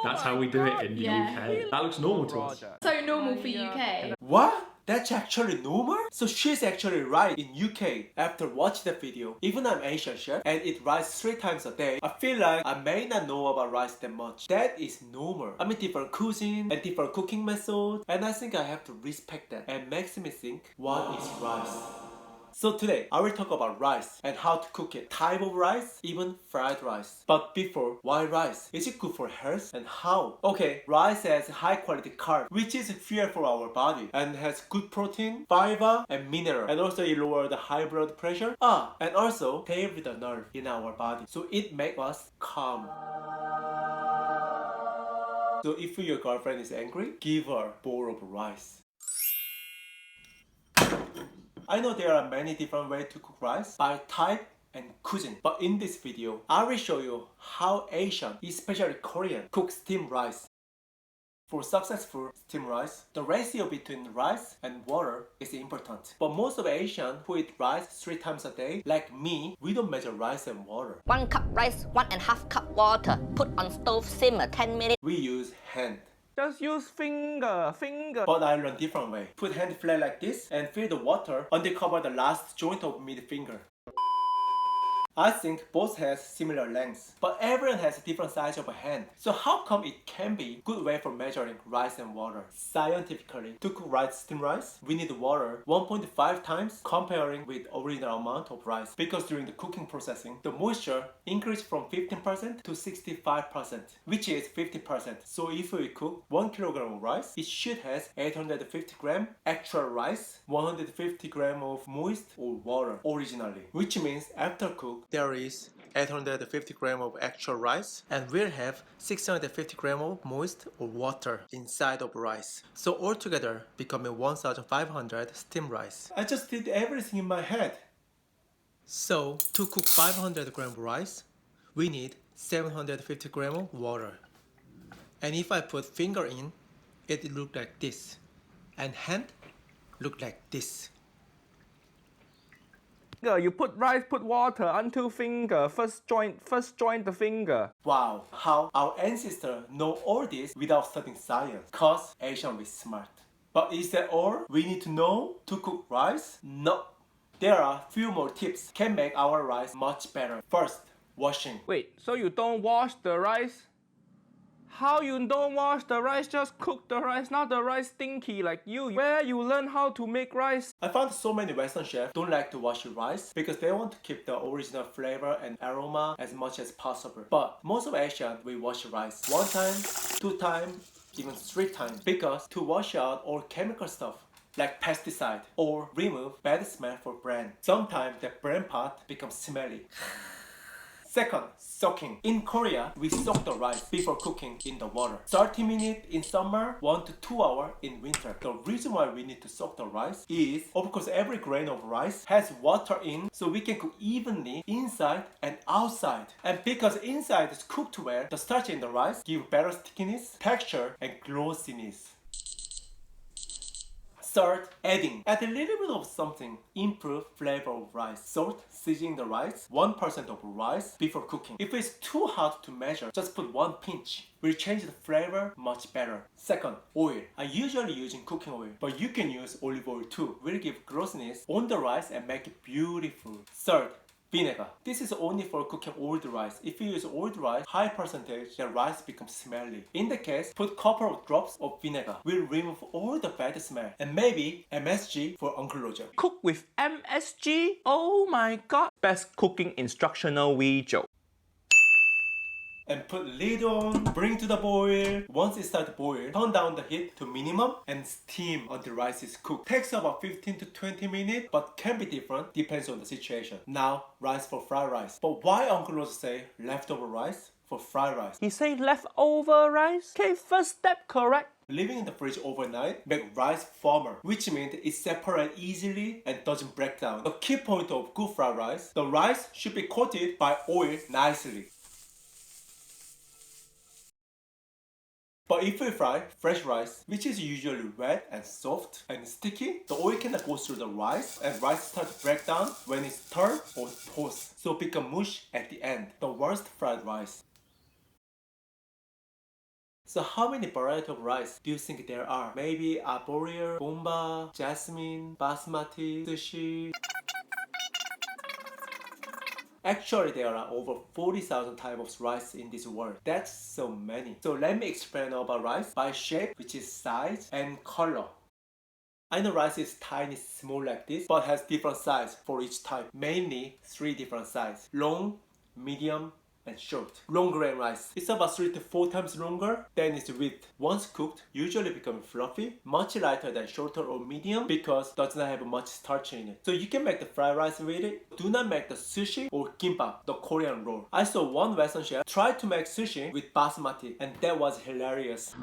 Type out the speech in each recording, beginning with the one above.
That's how we do it in the Yeah. UK. That looks normal to us. So normal for UK. What? That's actually normal? So she's actually right in UK. After watching the video, even I'm Asian chef and eat rice 3 times a day, I feel like I may not know about rice that much. That is normal. I mean different cuisine and different cooking methods, and I think I have to respect that and makes me think, what is rice? So today, I will talk about rice and how to cook it. Type of rice, even fried rice. But before, why rice? Is it good for health and how? Okay, rice has high quality carb, which is fuel for our body and has good protein, fiber, and mineral. And also it lowers the high blood pressure. And also play with the nerve in our body. So it makes us calm. So if your girlfriend is angry, give her a bowl of rice. I know there are many different ways to cook rice by type and cuisine, but in this video, I will show you how Asian, especially Korean, cook steamed rice. For successful steamed rice, the ratio between rice and water is important. But most of Asian who eat rice 3 times a day, like me, we don't measure rice and water. 1 cup rice, 1.5 cup water. Put on stove, simmer 10 minutes. We use hand. Just use finger. But I learned different way. Put hand flat like this and fill the water until cover the last joint of middle finger. I think both has similar lengths, but everyone has a different size of a hand. So how come it can be good way for measuring rice and water? Scientifically, to cook steamed rice, we need water 1.5 times comparing with original amount of rice. Because during the cooking processing, the moisture increased from 15% to 65%, which is 50%. So if we cook 1 kilogram of rice, it should have 850 gram actual rice, 150 gram of moist or water originally, which means after cook, there is 850 gram of actual rice and we'll have 650 gram of moist or water inside of rice. So altogether becoming 1500 steamed rice. I just did everything in my head. So to cook 500 gram of rice, we need 750 gram of water. And if I put finger in, it look like this. And hand look like this. You put rice, put water until finger. First join the finger. Wow, how our ancestors know all this without studying science. Cause Asian is smart. But is that all we need to know to cook rice? No. There are few more tips can make our rice much better. First, washing. Wait, so you don't wash the rice? How you don't wash the rice? Just cook the rice, not the rice stinky like you. Where you learn how to make rice? I found so many Western chefs don't like to wash rice because they want to keep the original flavor and aroma as much as possible. But most of Asian we wash rice 1 time, 2 times, even 3 times because to wash out all chemical stuff like pesticide or remove bad smell for brand. Sometimes the brand part becomes smelly. Second, soaking. In Korea, we soak the rice before cooking in the water. 30 minutes in summer, 1 to 2 hours in winter. The reason why we need to soak the rice is, of course, every grain of rice has water in, so we can cook evenly inside and outside. And because inside is cooked well, the starch in the rice give better stickiness, texture, and glossiness. Third, adding. Add a little bit of something, improve flavor of rice. Salt, seasoning the rice, 1% of rice before cooking. If it's too hard to measure, just put 1 pinch. Will change the flavor much better. Second, oil. I usually using cooking oil, but you can use olive oil too. Will give glossiness on the rice and make it beautiful. Third, vinegar. This is only for cooking old rice. If you use old rice, high percentage, the rice becomes smelly. In the case, put couple of drops of vinegar. Will remove all the bad smell. And maybe MSG for Uncle Roger. Cook with MSG? Oh my god. Best cooking instructional video. And put lid on, bring to the boil. Once it starts to boil, turn down the heat to minimum and steam until rice is cooked. Takes about 15 to 20 minutes, but can be different, depends on the situation. Now, rice for fried rice. But why Uncle Roger say leftover rice for fried rice? He say leftover rice? Okay, first step correct. Leaving in the fridge overnight make rice firmer, which means it separates easily and doesn't break down. The key point of good fried rice, the rice should be coated by oil nicely. But if we fry fresh rice, which is usually wet and soft and sticky, the oil cannot go through the rice and rice starts to break down when it's turned or toast, so become mush at the end. The worst fried rice. So how many varieties of rice do you think there are? Maybe arboreal, bomba, jasmine, basmati, sushi. Actually, there are over 40,000 types of rice in this world. That's so many. So let me explain about rice by shape, which is size, and color. I know rice is tiny, small like this, but has different size for each type. Mainly 3 different sizes: long, medium, and short. Long grain rice. It's about 3 to 4 times longer than its width. Once cooked, usually become fluffy, much lighter than shorter or medium because it does not have much starch in it. So you can make the fried rice with it. Do not make the sushi or kimbap, the Korean roll. I saw one Western chef try to make sushi with basmati, and that was hilarious.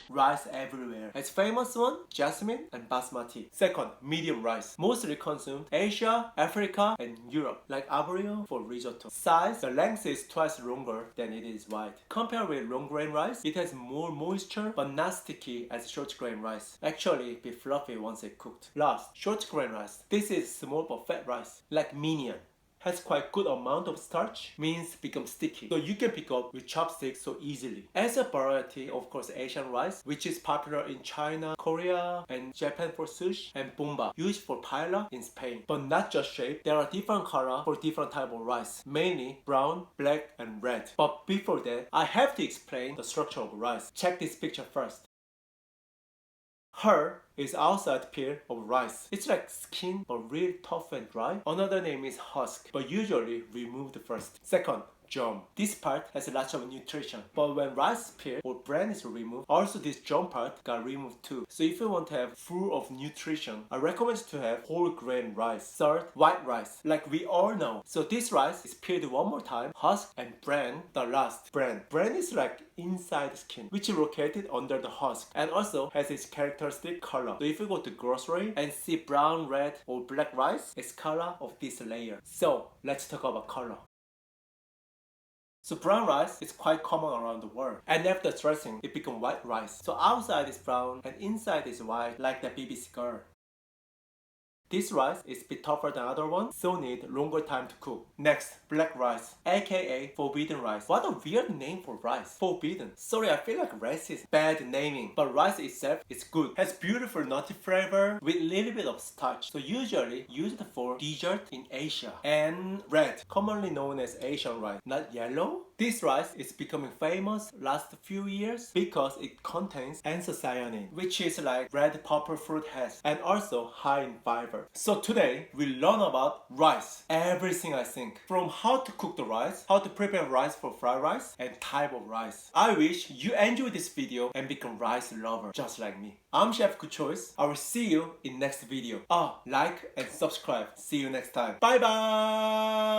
Rice everywhere. Its famous one, jasmine and basmati. Second, medium rice. Mostly consumed Asia, Africa, and Europe, like arborio for risotto. Size, the length is twice longer than it is wide. Compared with long grain rice, it has more moisture but not sticky as short grain rice. Actually, be fluffy once it's cooked. Last, short grain rice. This is small but fat rice, like minion. Has quite good amount of starch, means become sticky. So you can pick up with chopsticks so easily. As a variety, of course, Asian rice, which is popular in China, Korea, and Japan for sushi, and bomba, used for paella in Spain. But not just shape, there are different colors for different type of rice, mainly brown, black, and red. But before that, I have to explain the structure of rice. Check this picture first. Hull is outside peel of rice. It's like skin but real tough and dry. Another name is husk, but usually removed first. Second, germ. This part has lots of nutrition, but when rice peel or bran is removed, also this germ part got removed too. So if you want to have full of nutrition, I recommend to have whole grain rice. Third, white rice, like we all know. So this rice is peeled one more time, husk and bran the last. Bran is like inside skin, which is located under the husk and also has its characteristic color. So if you go to grocery and see brown, red or black rice, it's color of this layer. So let's talk about color. So brown rice is quite common around the world, and after dressing, it becomes white rice. So outside is brown and inside is white, like the BBC girl. This rice is a bit tougher than other ones, so need longer time to cook. Next, black rice, aka forbidden rice. What a weird name for rice. Forbidden. Sorry, I feel like rice is bad naming, but rice itself is good. Has beautiful nutty flavor with little bit of starch. So usually used for dessert in Asia. And red, commonly known as Asian rice, not yellow. This rice is becoming famous last few years because it contains anthocyanin, which is like red purple fruit has, and also high in fiber. So today we learn about rice, everything I think, from how to cook the rice, how to prepare rice for fried rice, and type of rice. I wish you enjoy this video and become rice lover just like me. I'm Chef Good Choice. I will see you in next video. Like and subscribe. See you next time. Bye bye.